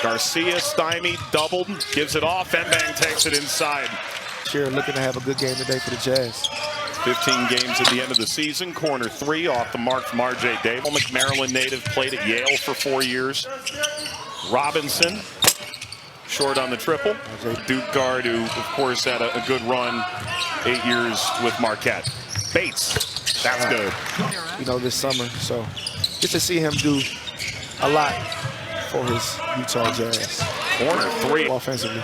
Garcia stymied, doubled, gives it off, and Bang takes it inside. Sure, looking to have a good game today for the Jazz. 15 games at the end of the season. Corner 3 off the mark from R.J. Davis. Maryland native, played at Yale for 4 years. Robinson, short on the triple. Duke guard who, of course, had a good run 8 years with Marquette. Bates, that's good. You know, this summer, so just to see him do a lot for his Utah Jazz. Corner 3. Offensively.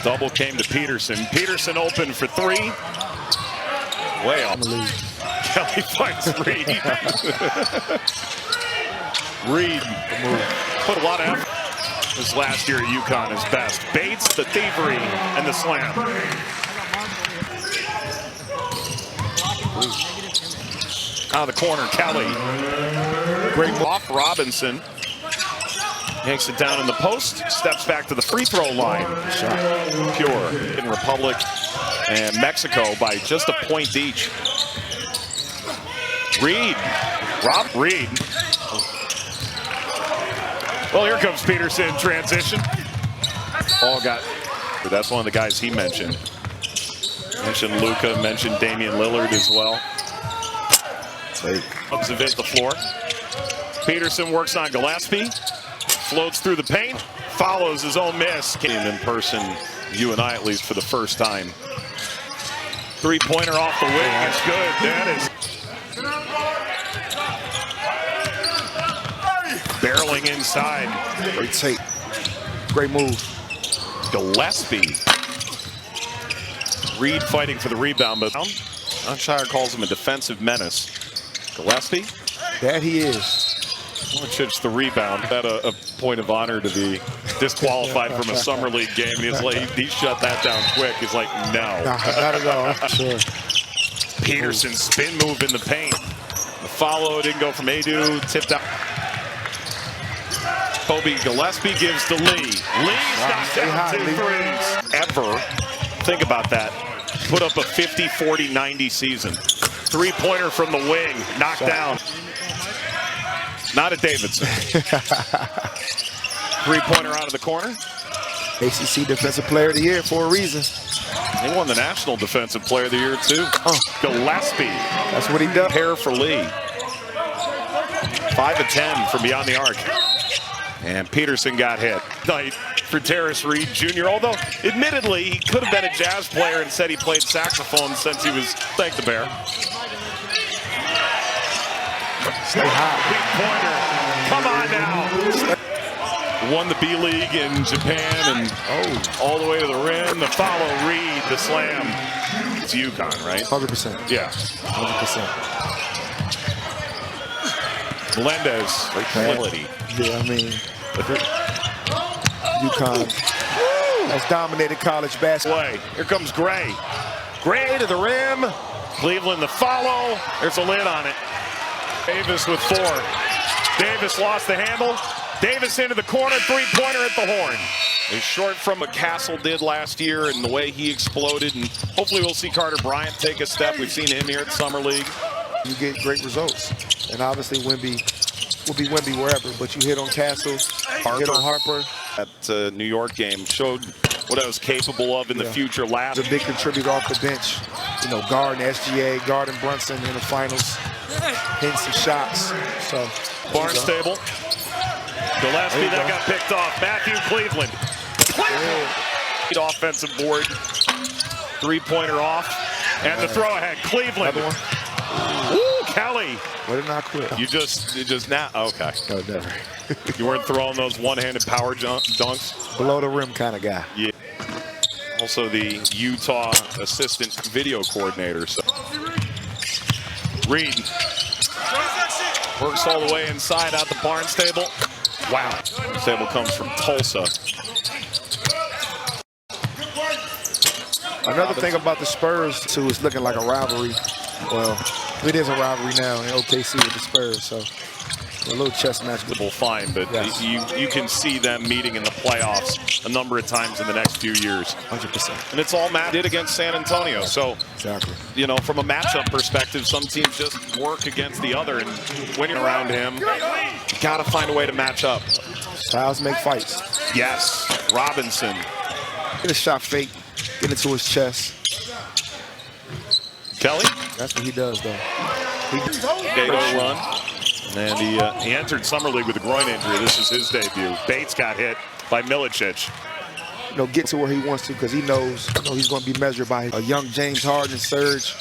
Double came to Peterson. Peterson open for 3. Way off. Kelly finds Reed. Reed put a lot of effort. His last year at UConn is best. Bates, the thievery, and the slam. Out of the corner, Kelly. Great off Robinson. Yanks it down in the post, steps back to the free throw line. Shot pure in Republic and Mexico by just a point each. Reed, Reed. Well, here comes Peterson in transition. That's one of the guys he mentioned. Mentioned Luka, mentioned Damian Lillard as well. Hubs of it the floor. Peterson works on Gillespie. Floats through the paint, follows his own miss. Came in person, you and I at least, for the first time. Three-pointer off the wing, it's good. That is barreling inside. Great take, great move. Gillespie. Reed fighting for the rebound, but Shire calls him a defensive menace. Gillespie. That he is. It's the rebound. Had a point of honor to be disqualified from a summer league game, and he's like, he shut that down quick. He's like, no. Not at all. Sure. Peterson spin move in the paint. The follow didn't go from Adu, tipped out. Kobe Gillespie gives to Lee. Lee's knocked down 2 threes. Ever. Think about that. Put up a 50, 40, 90 season. Three-pointer from the wing, knocked down. Not at Davidson. Three-pointer out of the corner. ACC Defensive Player of the Year for a reason. He won the National Defensive Player of the Year, too. Gillespie. That's what he does. Pair for Lee. 5 of 10 from beyond the arc. And Peterson got hit. Night for Terrace Reed Jr., although admittedly he could have been a jazz player and said he played saxophone since he was, thank the Bear. Stay hot. Big pointer. Come on now. Won the B League in Japan and all the way to the rim. The follow, Reed, the slam. It's UConn, right? 100%. Yeah. 100%. Melendez, quality. Yeah, I mean, UConn has dominated college basketball. Here comes Gray. Gray to the rim. Cleveland the follow. There's a lid on it. Davis with 4. Davis lost the handle. Davis into the corner, three-pointer at the horn. He's short from what Castle did last year and the way he exploded, and hopefully we'll see Carter Bryant take a step. We've seen him here at Summer League. You get great results, and obviously Wemby will be Wemby wherever, but you hit on Castle, hit on Harper. That New York game showed what I was capable of in the future last. A big contributor off the bench, you know, guarding SGA, guarding Brunson in the finals. Hitting some shots. So Barnstable. Gillespie, that got picked off. Matthew Cleveland. Offensive board. Three-pointer off. And the throw ahead. Cleveland. Ooh, Kelly. What did not quit? You just now. Okay. No, never. You weren't throwing those one-handed power dunks? Below the rim kind of guy. Yeah. Also the Utah assistant video coordinator. So. Reed works all the way inside out the Barnstable. Wow. Barnstable comes from Tulsa. Another thing about the Spurs, too, is looking like a rivalry. Well, it is a rivalry now in OKC with the Spurs, so a little chess match. Fine, but you can see them meeting in the playoffs a number of times in the next few years. 100%. And it's all Matt did against San Antonio. So, you know, from a matchup perspective, some teams just work against the other. And when you're around him, you got to find a way to match up. Fouls make fights. Yes, Robinson. Get a shot fake, get into his chest. Kelly. That's what he does, though. Gato run. And he entered Summer League with a groin injury. This is his debut. Bates got hit by Milicic. You know, get to where he wants to because he knows, he's going to be measured by a young James Harden, Serge.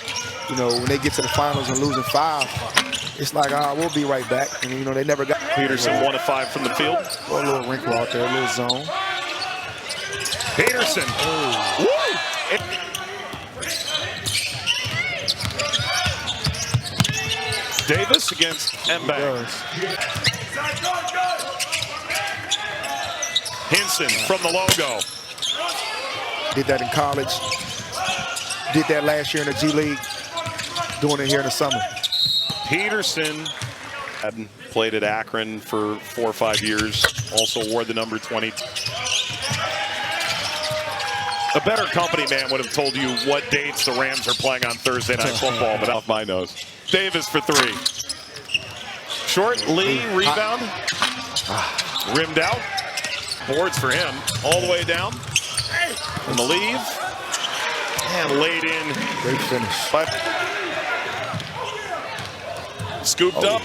You know, when they get to the finals and losing 5, it's like, we'll be right back. And, you know, they never got. Peterson 1 of 5 from the field. A little wrinkle out there, a little zone. Peterson. Woo! Davis against Mbang. Hinson from the logo. Did that in college. Did that last year in the G League. Doing it here in the summer. Peterson hadn't played at Akron for 4 or 5 years. Also wore the number 20. A better company man would have told you what dates the Rams are playing on Thursday Night Football, but off my nose. Davis for 3. Short, Lee, rebound. Rimmed out. Boards for him. All the way down. And the leave. And laid in. Great finish. But scooped up.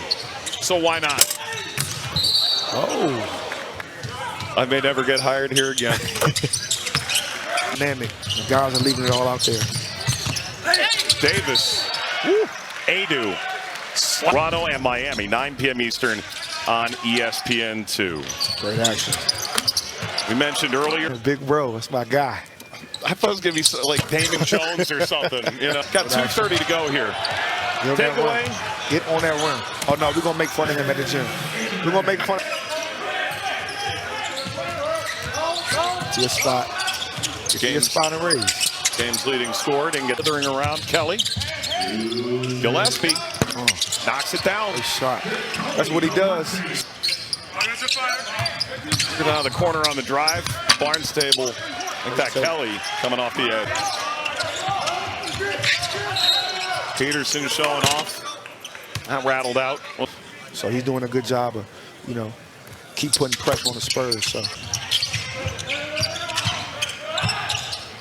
So why not? I may never get hired here again. Dynamic. The guys are leaving it all out there. Davis. Woo. Adu. Toronto and Miami, 9 p.m. Eastern on ESPN2. Great action. We mentioned earlier. Big bro, that's my guy. I thought it was going to be like Damon Jones or something. You know, got 2:30 to go here. Takeaway. Get on that run. Oh, no, we're going to make fun of him at the gym. We're going to make fun of him. To your spot. To your spot and raise. Game's leading scorer. Didn't get dithering around. Kelly. Gillespie. Knocks it down. Good shot. That's what he does. Get out of the corner on the drive. Barnstable. In fact, Kelly coming off the edge. Peterson showing off. That rattled out. So he's doing a good job of, keep putting pressure on the Spurs. So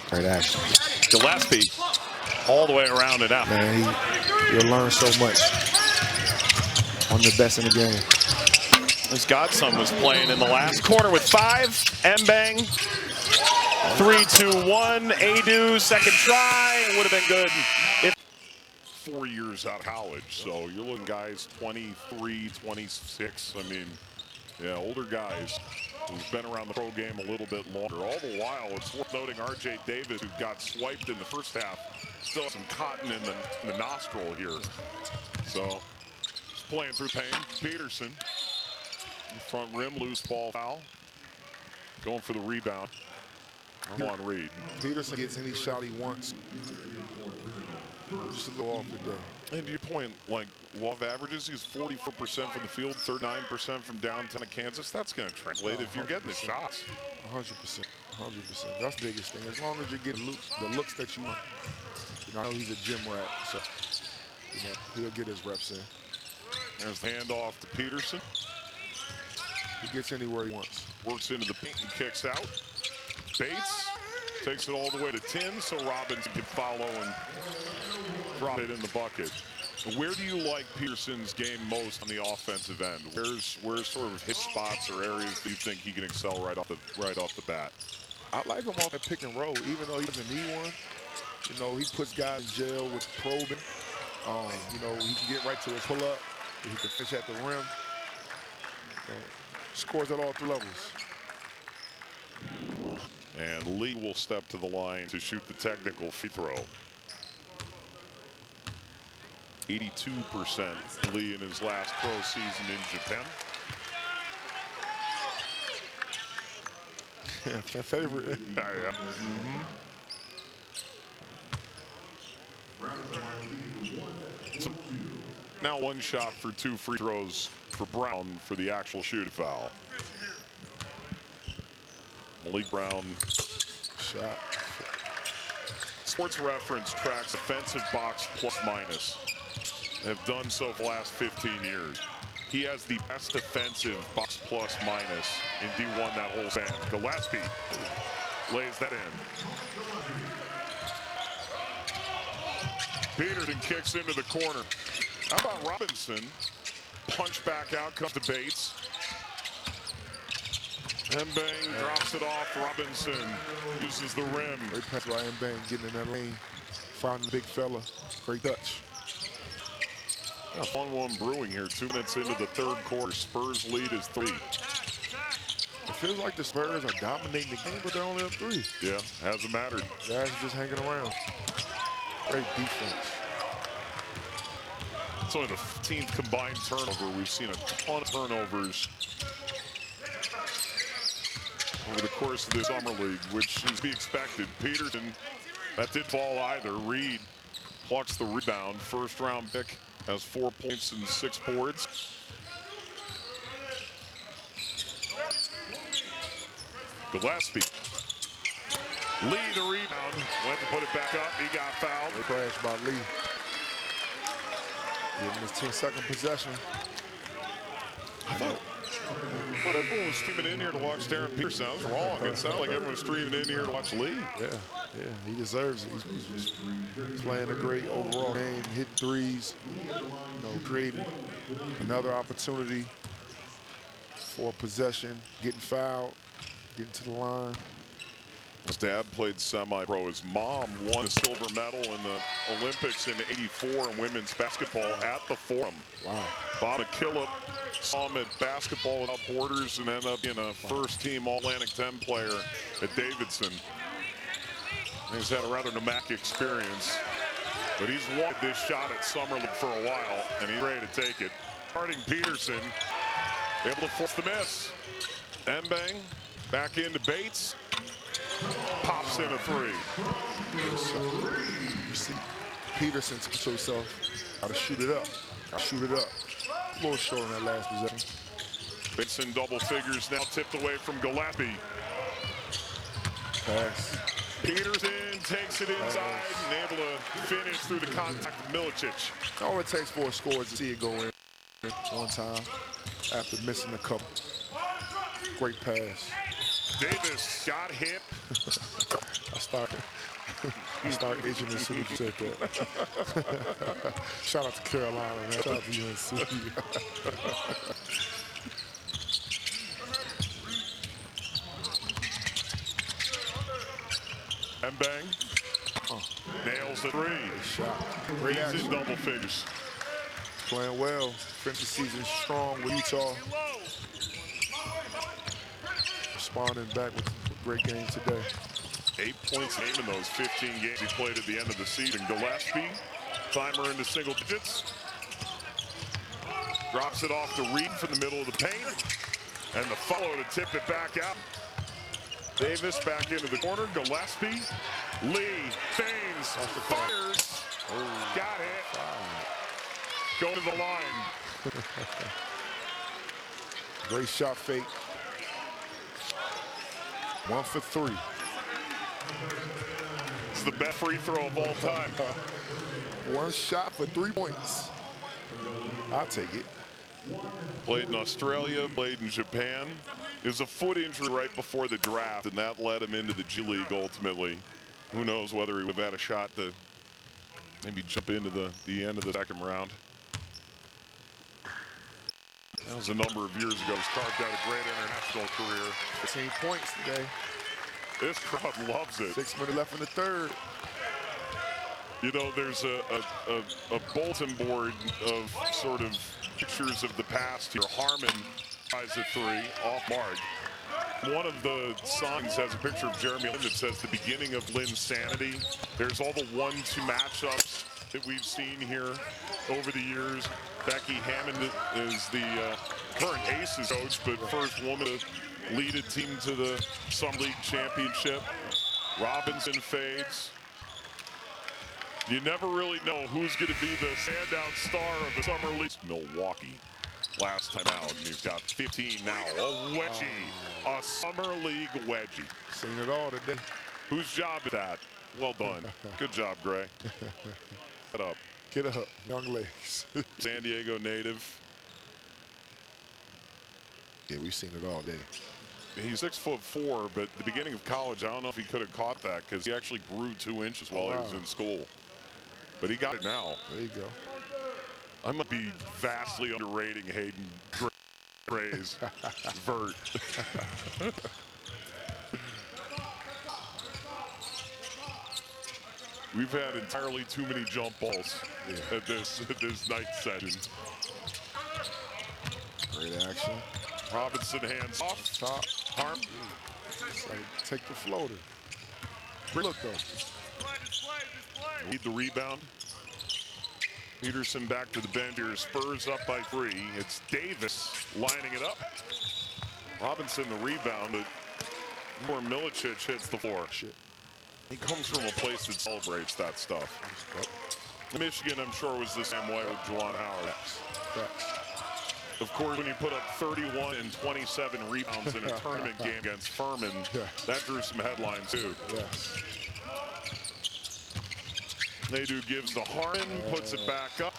great action. Gillespie all the way around and out. Man, you'll learn so much on the best in the game. His godson was playing in the last quarter with 5. Mbang. 3-2-1. Adu, second try. It would have been good. 4 years out of college, so you're looking guys 23, 26. I mean, yeah, older guys who've been around the pro game a little bit longer. All the while, it's worth noting R.J. Davis, who got swiped in the first half, still has some cotton in the nostril here. So, just playing through pain. Peterson, front rim, loose ball foul. Going for the rebound. Come on, Reed. Peterson gets any shot he wants. Just to go off the day. And to your point, like law of averages, he's 44% from the field, 39% from downtown Kansas. That's going to translate if you're getting the shots. 100%. 100%. That's the biggest thing. As long as you're getting the looks that you want. I know he's a gym rat, so he'll get his reps in. There's the handoff to Peterson. He gets anywhere he wants. Works into the paint and kicks out. Bates takes it all the way to 10, so Robinson can follow and drop it in the bucket. Where do you like Peterson's game most on the offensive end? Where's sort of his spots or areas that you think he can excel right off the bat? I like him off that pick and roll, even though he doesn't need one. He puts guys in jail with probing. He can get right to his pull-up. He can fish at the rim. Scores at all 3 levels. And Lee will step to the line to shoot the technical free throw. 82% Lee in his last pro season in Japan. That's my favorite. Yeah. So now 1 shot for 2 free throws for Brown for the actual shoot foul. Malik Brown shot. Sports Reference tracks offensive box plus minus. Have done so for the last 15 years. He has the best defensive box plus minus in D1 that whole span. Gillespie lays that in. Peterson kicks into the corner. How about Robinson? Punch back out, comes to Bates. Mbang drops it off. Robinson uses the rim. Great pass by Mbang, getting in that lane. Finding the big fella. Great touch. 1-1 brewing here. 2 minutes into the third quarter. Spurs lead is 3. It feels like the Spurs are dominating the game, but they're only up 3. Yeah, hasn't mattered. Guys are just hanging around. Great defense. It's only the 15th combined turnover. We've seen a ton of turnovers over the course of this summer league, which is to be expected. Peterson, that didn't fall either. Reed plucks the rebound. First round pick, has 4 points and 6 boards. Gillespie. Lee the rebound. Went to put it back up. He got fouled. Great crash by Lee. Give him his 10-second possession. I thought everyone was streaming in here to watch Darren Peterson. I was wrong. It sounded like everyone was streaming in here to watch Lee. Yeah, he deserves it. He's playing a great overall game, hitting threes, creating another opportunity for possession, getting fouled, getting to the line. His dad played semi-pro. His mom won a silver medal in the Olympics in '84 in women's basketball at the Forum. Wow. Bob McKillop saw him at Basketball Without Borders and ended up being a first-team All-Atlantic 10 player at Davidson. He's had a rather nomadic experience, but he's wanted this shot at Summer League for a while, and he's ready to take it. Harding Peterson able to force the miss. Mbang back into Bates. Pops in a 3. You see Peterson to himself, got to shoot it up. Shoot it up. A little short on that last possession. Bates in double figures now, tipped away from Gillespie. Pass. Peterson takes it inside and able to finish through the contact of Milicic. All it takes for a score is to see it go in one time after missing a couple. Great pass. Davis got hit. I started itching as soon as you said that. Shout out to Carolina, man. Shout out to UNC. Mbang nails the 3. Shot. Great He's action. in double figures. Playing well. Finish the season strong with Utah. Responding back with a great game today. 8 points in those 15 games he played at the end of the season. Gillespie, timer into single digits. Drops it off to Reed from the middle of the paint. And the follow to tip it back out. Davis back into the corner. Gillespie. Lee feigns. Fires. Got it. Go to the line. Great shot fake. 1 for 3. It's the best free throw of all time. One shot for 3 points. I'll take it. Played in Australia, played in Japan. It was a foot injury right before the draft, and that led him into the G League ultimately. Who knows whether he would have had a shot to maybe jump into the end of the second round. That was a number of years ago. He's carved out a great international career. 15 points today. This crowd loves it. 6 minutes left in the third. You know, there's a bulletin board of sort of pictures of the past here. Harmon tries a 3, off mark. One of the signs has a picture of Jeremy Lin that says the beginning of Lin's sanity. There's all the 1-2 matchups that we've seen here over the years. Becky Hammond is the current Aces coach, but first woman to lead a team to the Summer League Championship. Robinson fades. You never really know who's going to be the standout star of the Summer League. Milwaukee last time out, and he's got 15 now. A wedgie, a Summer League wedgie. Seen it all today. Whose job is that? Well done. Good job, Gray. Get up. Get up, young legs. San Diego native. Yeah, we've seen it all day. He's 6'4", but at the beginning of college, I don't know if he could have caught that because he actually grew 2 inches while he was in school. But he got it now. There you go. I might be vastly underrating Hayden Gray's vert. We've had entirely too many jump balls at this night session. Great action. Robinson hands off. Top. Harm. Take the floater. Look, though. Need the rebound. Peterson back to the bend here. Spurs up by 3. It's Davis lining it up. Robinson the rebound, but before Milicic hits the floor. He comes from a place that celebrates that stuff. Michigan, I'm sure, was the same way with Juwan Howard. Of course, when you put up 31 and 27 rebounds in a tournament game against Furman, that drew some headlines, too. Nadu gives the Harmon, puts it back up.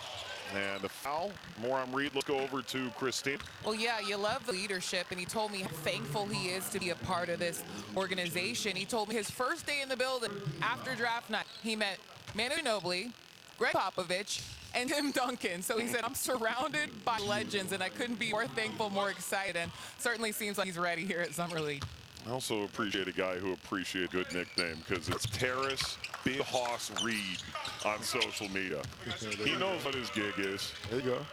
And a foul. More on Reed. Let's go over to Christine. Well, yeah, you love the leadership, and he told me how thankful he is to be a part of this organization. He told me his first day in the building after draft night, he met Manu Ginobili, Greg Popovich, and Tim Duncan. So he said, I'm surrounded by legends, and I couldn't be more thankful, more excited, and certainly seems like he's ready here at Summer League. I also appreciate a guy who appreciates a good nickname because it's Terrace Big Hoss Reed on social media. He knows what his gig is. There you go.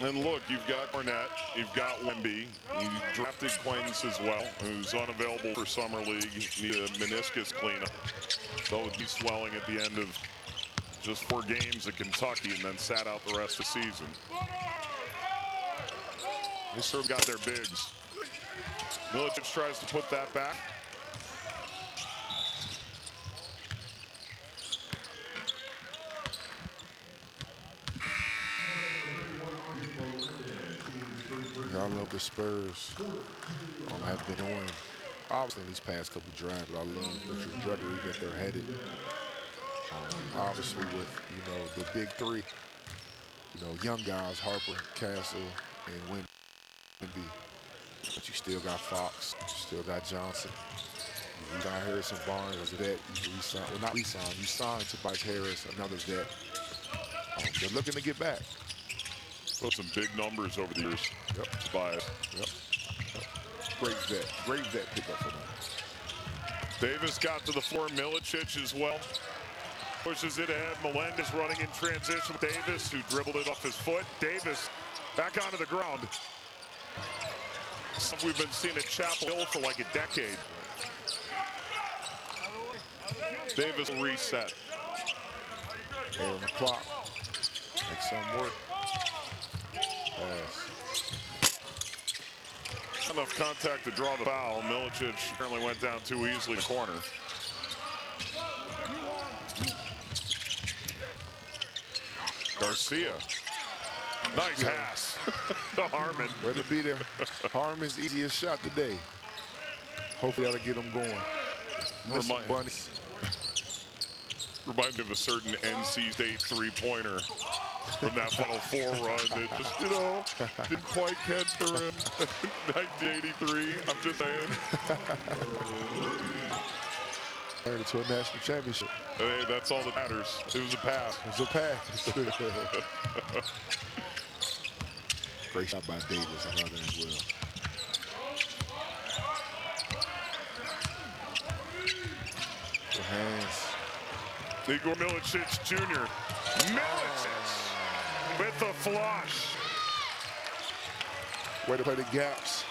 And look, you've got Barnett, you've got Wemby, you drafted Quains as well, who's unavailable for Summer League, need a meniscus cleanup. Though he'd be swelling at the end of just 4 games at Kentucky and then sat out the rest of the season. They sort of got their bigs. Milicic tries to put that back. I love the Spurs. Have been on, obviously, in these past couple drafts, but I love the trajectory that they're headed. Obviously, with, the big 3, young guys, Harper, Castle, and Wemby. But you still got Fox, you still got Johnson. You got Harrison Barnes, a vet. You signed Tobias Harris, another vet. They're looking to get back. Put some big numbers over the years. Tobias. Great vet pickup for them. Davis got to the floor. Milicic as well. Pushes it ahead. Melendez running in transition. Davis, who dribbled it off his foot. Davis back onto the ground. Something we've been seeing at Chapel Hill for like a decade. Davis will reset. On the clock. Make some work. Enough contact to draw the foul. Milicic apparently went down too easily in the corner. Garcia. Nice pass to Harmon. Way to be there. Harmon's easiest shot today. Hopefully that'll get him going. Remind me of a certain NC State three-pointer from that Final Four run that just, didn't quite catch the rim. 1983, I'm just saying. Turned it to a national championship. Hey, that's all that matters. It was a pass. It was a pass. Great shot by Davis, another as well. Good hands. Igor Milicic Jr. Milicic with the flush. Way to play the gaps.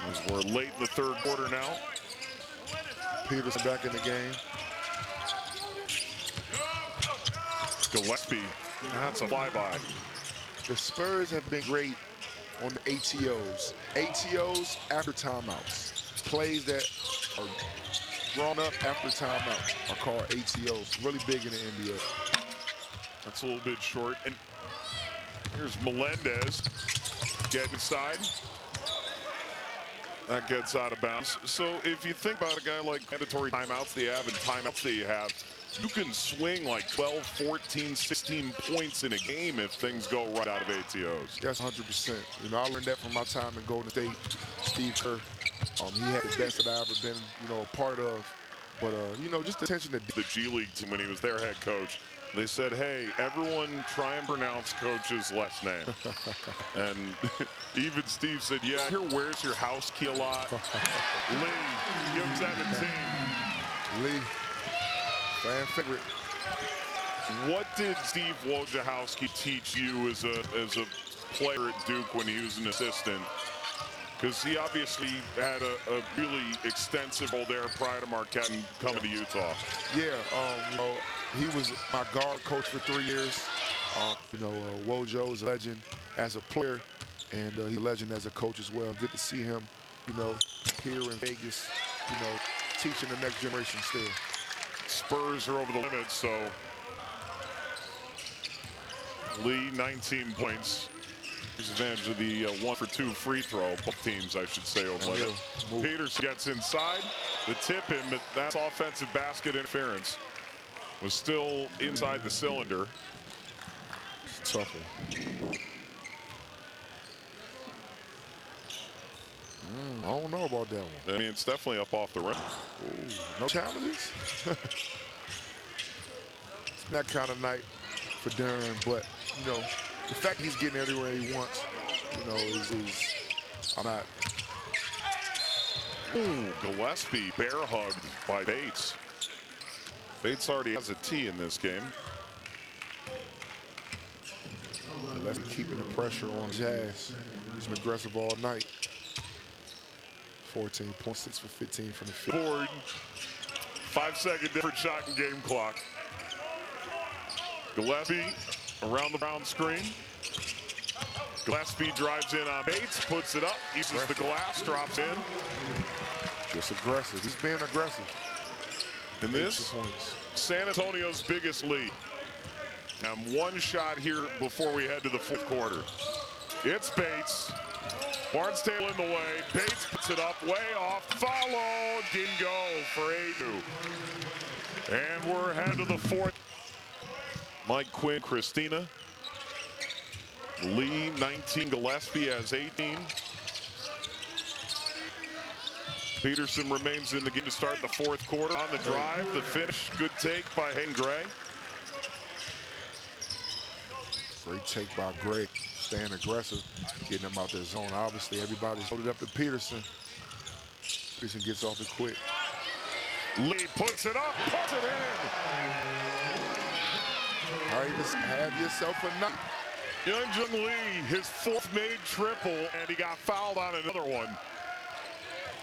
As we're late in the third quarter now. Peterson back in the game. Gillespie, that's a flyby. The Spurs have been great on the ATOs. ATOs after timeouts. Plays that are drawn up after timeouts are called ATOs. Really big in the NBA. That's a little bit short. And here's Melendez getting inside. That gets out of bounds. So if you think about a guy like mandatory timeouts that you have and timeouts that you have, You can swing like 12, 14, 16 points in a game if things go right out of ATOs. That's 100%. You know, I learned that from my time in Golden State. Steve Kerr, he had the best that I ever been, a part of. But, just attention to The G League team, when he was their head coach, they said, hey, everyone try and pronounce coach's last name. And even Steve said, yeah, here, where's your house key a lot? Lee, give 17. Lee, fan favorite. What did Steve Wojciechowski teach you as a player at Duke when he was an assistant? Because he obviously had a really extensive role there prior to Marquette and coming to Utah. Yeah, he was my guard coach for 3 years. Wojo is a legend as a player, and he's a legend as a coach as well. Good to see him, here in Vegas, teaching the next generation still. Spurs are over the limit, so Lee, 19 points. Takes advantage of the 1-for-2 free throw. Both teams, I should say, over the limit. Peters gets inside. The tip in, but that's offensive basket interference. Was still inside the cylinder. It's a tough one. I don't know about that one. I mean, it's definitely up off the rim. Ooh, no challenges? It's that kind of night for Duran, but, the fact he's getting everywhere he wants, I'm not. Ooh, Gillespie bear hugged by Bates. Bates already has a T in this game. Gillespie keeping the pressure on Jazz. He's been aggressive all night. 14 points, 6 for 15 from the field. Board. 5-second different shot in game clock. Gillespie around the brown screen. Gillespie drives in on Bates, puts it up, uses the glass, drops in. Just aggressive. He's being aggressive. And this, San Antonio's biggest lead. And one shot here before we head to the fourth quarter. It's Bates. Barnes-Taylor in the way. Bates puts it up, way off. Follow. Didn't go for Adu. And we're headed to the fourth. Mike Quinn, Christina. Lee, 19. Gillespie has 18. Peterson remains in the game to start the fourth quarter. On the drive, the finish. Good take by Hayden Gray. Great take by Gray. Staying aggressive, getting him out their zone. Obviously, everybody's loaded up to Peterson. Peterson gets off it quick. Lee puts it up, puts it in. All right, just have yourself a night. Youngjoon Lee, his fourth made triple, and he got fouled on another one.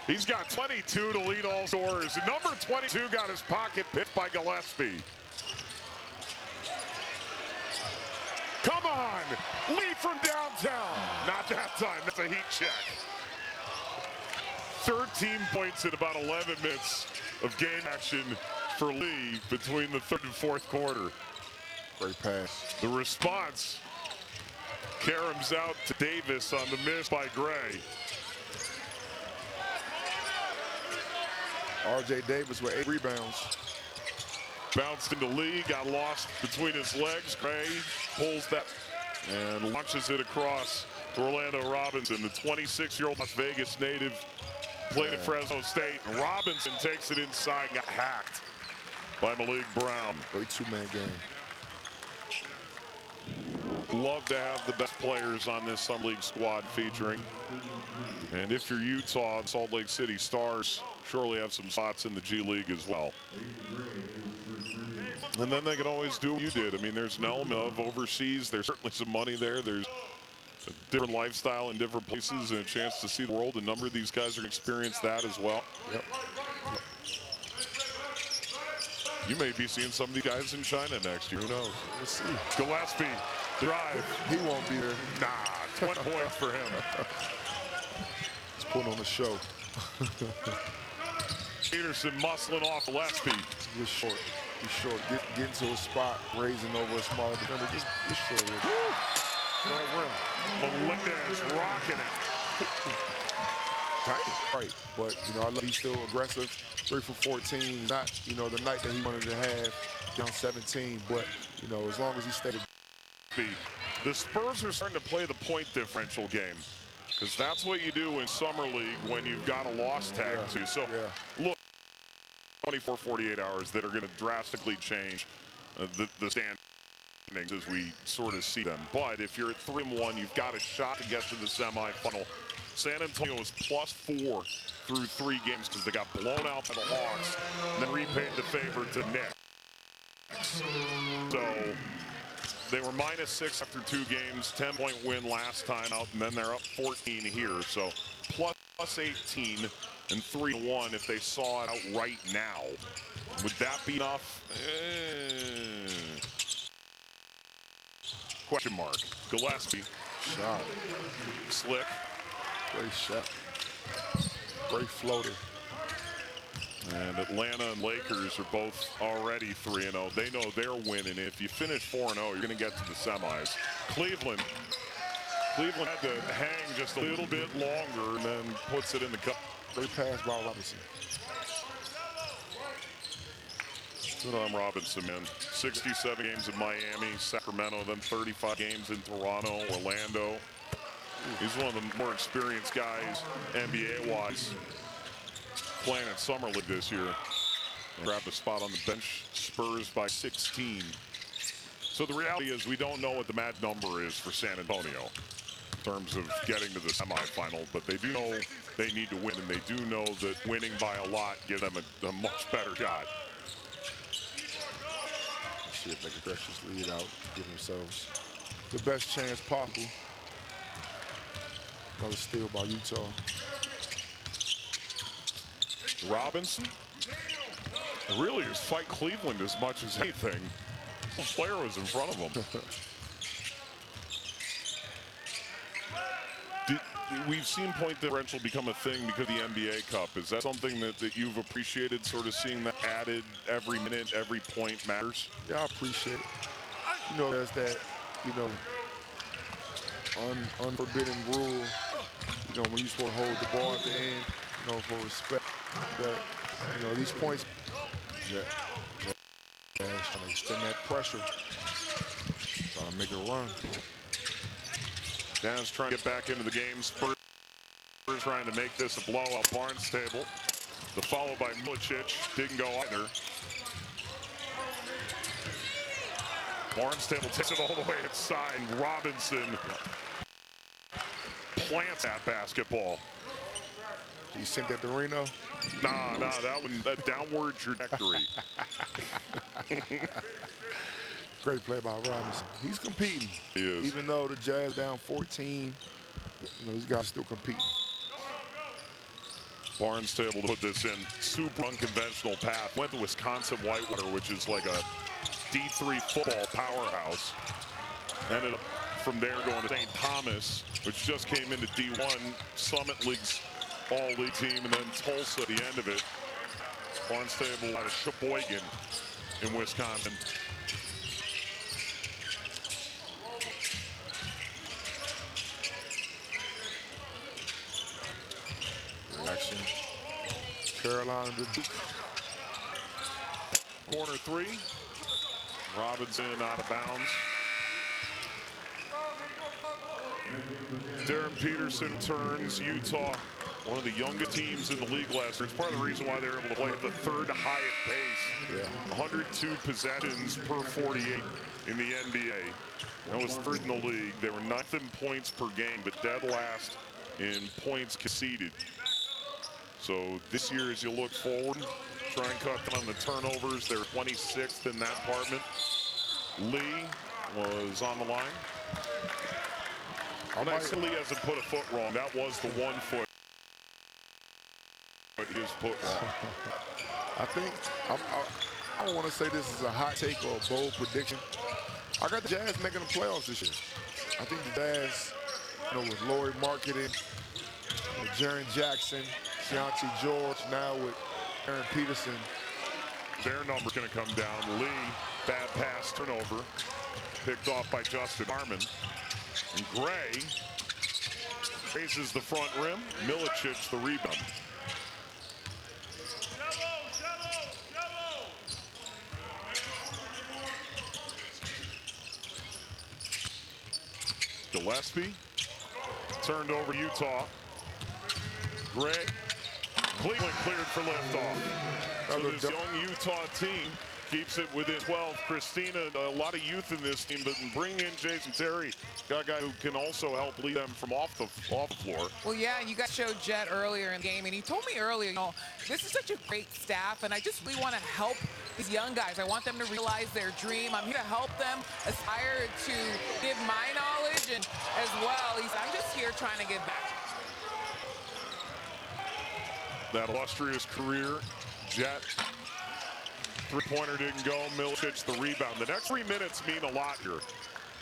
He's got 22 to lead all scorers. Number 22 got his pocket picked by Gillespie. Come on, Lee from downtown. Not that time, that's a heat check. 13 points in about 11 minutes of game action for Lee between the third and fourth quarter. Great pass. The response, Karam's out to Davis on the miss by Gray. R.J. Davis with 8 rebounds. Bounced into Lee, got lost between his legs. Gray pulls that and launches it across to Orlando Robinson, the 26-year-old Las Vegas native, played at Fresno State. Robinson takes it inside and got hacked by Malik Brown. Great two-man game. Love to have the best players on this Summer League squad featuring. And if you're Utah, Salt Lake City Stars surely have some spots in the G League as well. And then they can always do what you did. I mean, there's an element of overseas. There's certainly some money there. There's a different lifestyle in different places and a chance to see the world. A number of these guys are going to experience that as well. Yep. You may be seeing some of these guys in China next year. Who knows? We'll see. Gillespie, drive. He won't be there. Nah, 20 points for him. He's putting on a show. Peterson muscling off Gillespie. He's short. He's short. Get into a spot, raising over a smaller defender. Just short. Melendez rocking it. Right, but I love he's still aggressive. 3 for 14, not the night that he wanted to have, down 17. But as long as he stays. The Spurs are starting to play the point differential game, because that's what you do in summer league when you've got a loss tag to. So look, 24, 48 hours that are going to drastically change the standings as we sort of see them. But if you're at 3-1, you've got a shot to get to the semifinal. San Antonio is +4 through 3 games because they got blown out by the Hawks and then repaid the favor to Knicks. So they were -6 after 2 games, 10-point win last time out, and then they're up 14 here. So +18 and 3-1 if they saw it out right now. Would that be enough? Question mark. Gillespie. Shot. Slick. Great shot. Great floater. And Atlanta and Lakers are both already 3-0. They know they're winning. If you finish 4-0, you're going to get to the semis. Cleveland had to hang just a little bit longer and then puts it in the cup. Great pass by Robinson. Good on Robinson, man. 67 games in Miami, Sacramento, then 35 games in Toronto, Orlando. He's one of the more experienced guys, NBA-wise, playing at Summer League this year. Grabbed a spot on the bench. Spurs by 16. So the reality is we don't know what the mad number is for San Antonio in terms of getting to the semifinal, but they do know they need to win, and they do know that winning by a lot gives them a much better shot. Let's see if they can stretch this lead out, give themselves the best chance possible. Another steal by Utah. Robinson really is fight Cleveland as much as anything. The player was in front of him. We've seen point differential become a thing because of the NBA Cup. Is that something that you've appreciated, sort of seeing that added every minute, every point matters? Yeah, I appreciate it. There's that, unforbidden rule, when you're supposed to hold the ball at the end, for respect. But, these points, trying to extend that pressure, trying to make it run. Jazz trying to get back into the game. Spurs trying to make this a blowout. Barnstable. The follow by Milicic didn't go either. Barnstable takes it all the way inside. Robinson plants that basketball. You sent that to Reno? Nah, that one, that downward trajectory. Great play by Robinson. He's competing. He is. Even though the Jazz down 14, these guys still competing. Barnstable to put this in. Super unconventional path. Went to Wisconsin Whitewater, which is like a D3 football powerhouse. Ended up from there going to St. Thomas, which just came into D1, Summit League's all-league team, and then Tulsa at the end of it. Barnstable out of Sheboygan in Wisconsin. Action. Carolina to Duke. Corner 3. Robinson out of bounds. Darren Peterson turns. Utah, one of the youngest teams in the league last year. It's part of the reason why they were able to play at the third highest pace. Yeah. 102 possessions per 48 in the NBA. That was third in the league. They were 9th in points per game, but dead last in points conceded. So this year, as you look forward, try and cut down on the turnovers. They're 26th in that department. Lee was on the line. Lee hasn't put a foot wrong. That was the 1 foot. But he just put wrong. I think, I don't want to say this is a hot take or a bold prediction. I got the Jazz making the playoffs this year. I think the Jazz, with Laurie Marketing, with Jaren Jackson, Keontae George, now with Aaron Peterson. Their number's going to come down. Lee, bad pass, turnover. Picked off by Justin Harmon. And Gray Raises the front rim. Milicic the rebound. Gillespie turned over Utah. Gray. Cleveland cleared for liftoff. So this young Utah team keeps it within 12. Christina, a lot of youth in this team, but bring in Jason Terry, got a guy who can also help lead them from off the floor. Well, yeah, you guys showed Jet earlier in the game, and he told me earlier, you know, this is such a great staff, and I just really want to help these young guys. I want them to realize their dream. I'm here to help them aspire to give my knowledge, and as well, I'm just here trying to give back. That illustrious career, Jet. Three-pointer didn't go. Milicic the rebound. The next 3 minutes mean a lot here.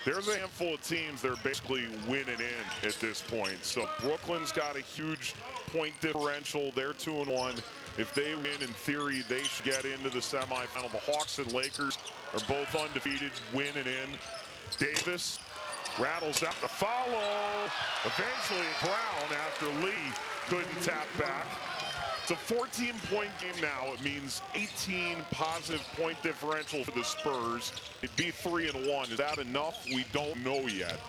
There's a handful of teams that are basically winning in at this point. So Brooklyn's got a huge point differential. They're 2-1. If they win, in theory, they should get into the semifinal. The Hawks and Lakers are both undefeated, winning in. Davis rattles out the follow. Eventually Brown after Lee couldn't tap back. It's a 14-point game now. It means 18 positive point differential for the Spurs. It'd be 3-1. Is that enough? We don't know yet.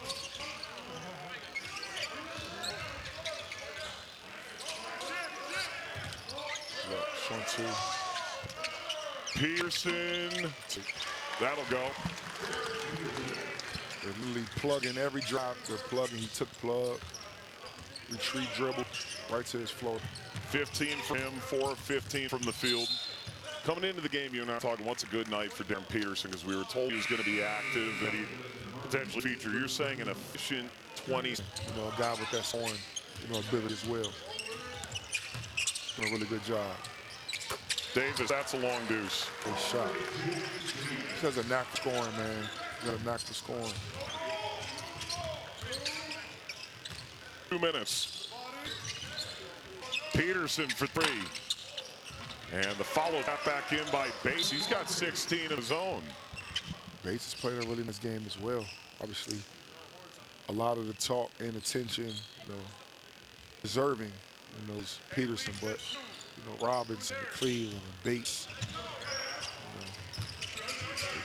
Peterson. That'll go. They're literally plugging every drive. They're plugging. He took plug. Retreat dribble right to his floor. 15 from him, 4 of 15 from the field. Coming into the game, you and I were talking, what's a good night for Darren Peterson, because we were told he was going to be active, that he'd potentially feature. You're saying an efficient 20. You know, a guy with that scoring, ability as well. Doing a really good job. Davis, that's a long deuce. Good shot. He has a knack for scoring, man. He got a knack for scoring. 2 minutes. Peterson for 3. And the follow got back in by Bates. He's got 16 of his own. Bates has played a really nice game as well. Obviously, a lot of the talk and attention, deserving, is Peterson, but Robinson, Cleveland, and Bates,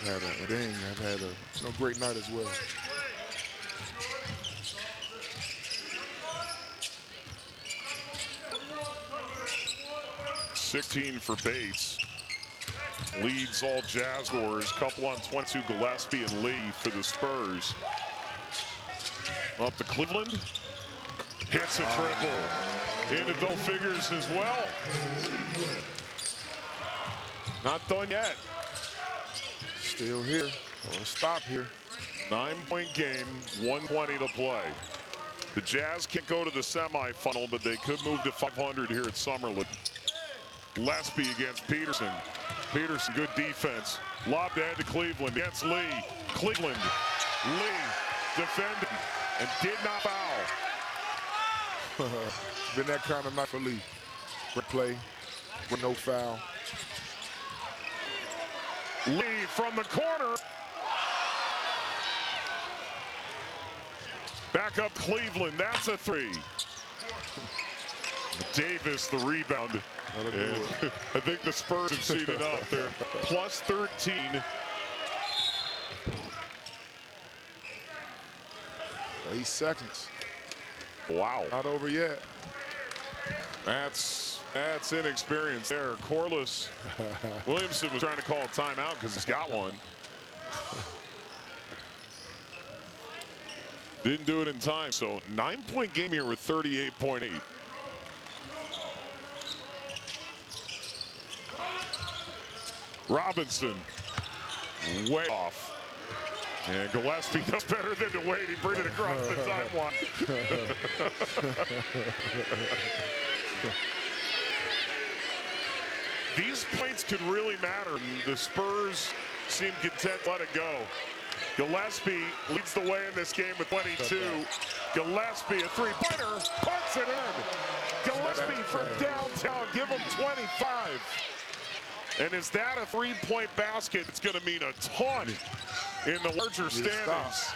they've had a great night as well. $16 for Bates. Leads all Jazz scorers. Couple on 22, Gillespie and Lee for the Spurs. Up to Cleveland. Hits a triple. Into double figures as well. Not done yet. Still here. Or stop here. 9-point game, 1:20 to play. The Jazz can't go to the semifinal, but they could move to 500 here at Summerlin. Gillespie against Peterson. Peterson, good defense. Lobbed ahead to Cleveland against Lee. Cleveland. Lee defended and did not foul. Been that kind of night for Lee. Great play with no foul. Lee from the corner. Back up Cleveland. That's a 3. Davis the rebound. And I think the Spurs have seen it up. They're plus 13. Eight seconds. Wow. Not over yet. That's inexperience there. Corliss Williamson was trying to call a timeout because he's got one. Didn't do it in time. So 9-point game here with 38.8. Robinson, way off. And Gillespie does better than to wait. He brings it across the timeline. These points could really matter. The Spurs seem content to let it go. Gillespie leads the way in this game with 22. Gillespie, a three-pointer, puts it in. Gillespie from downtown, give him 25. And is that a three-point basket? It's going to mean a ton in the larger standings.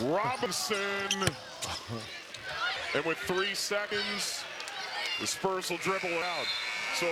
Robinson And with 3 seconds, the Spurs will dribble it out. So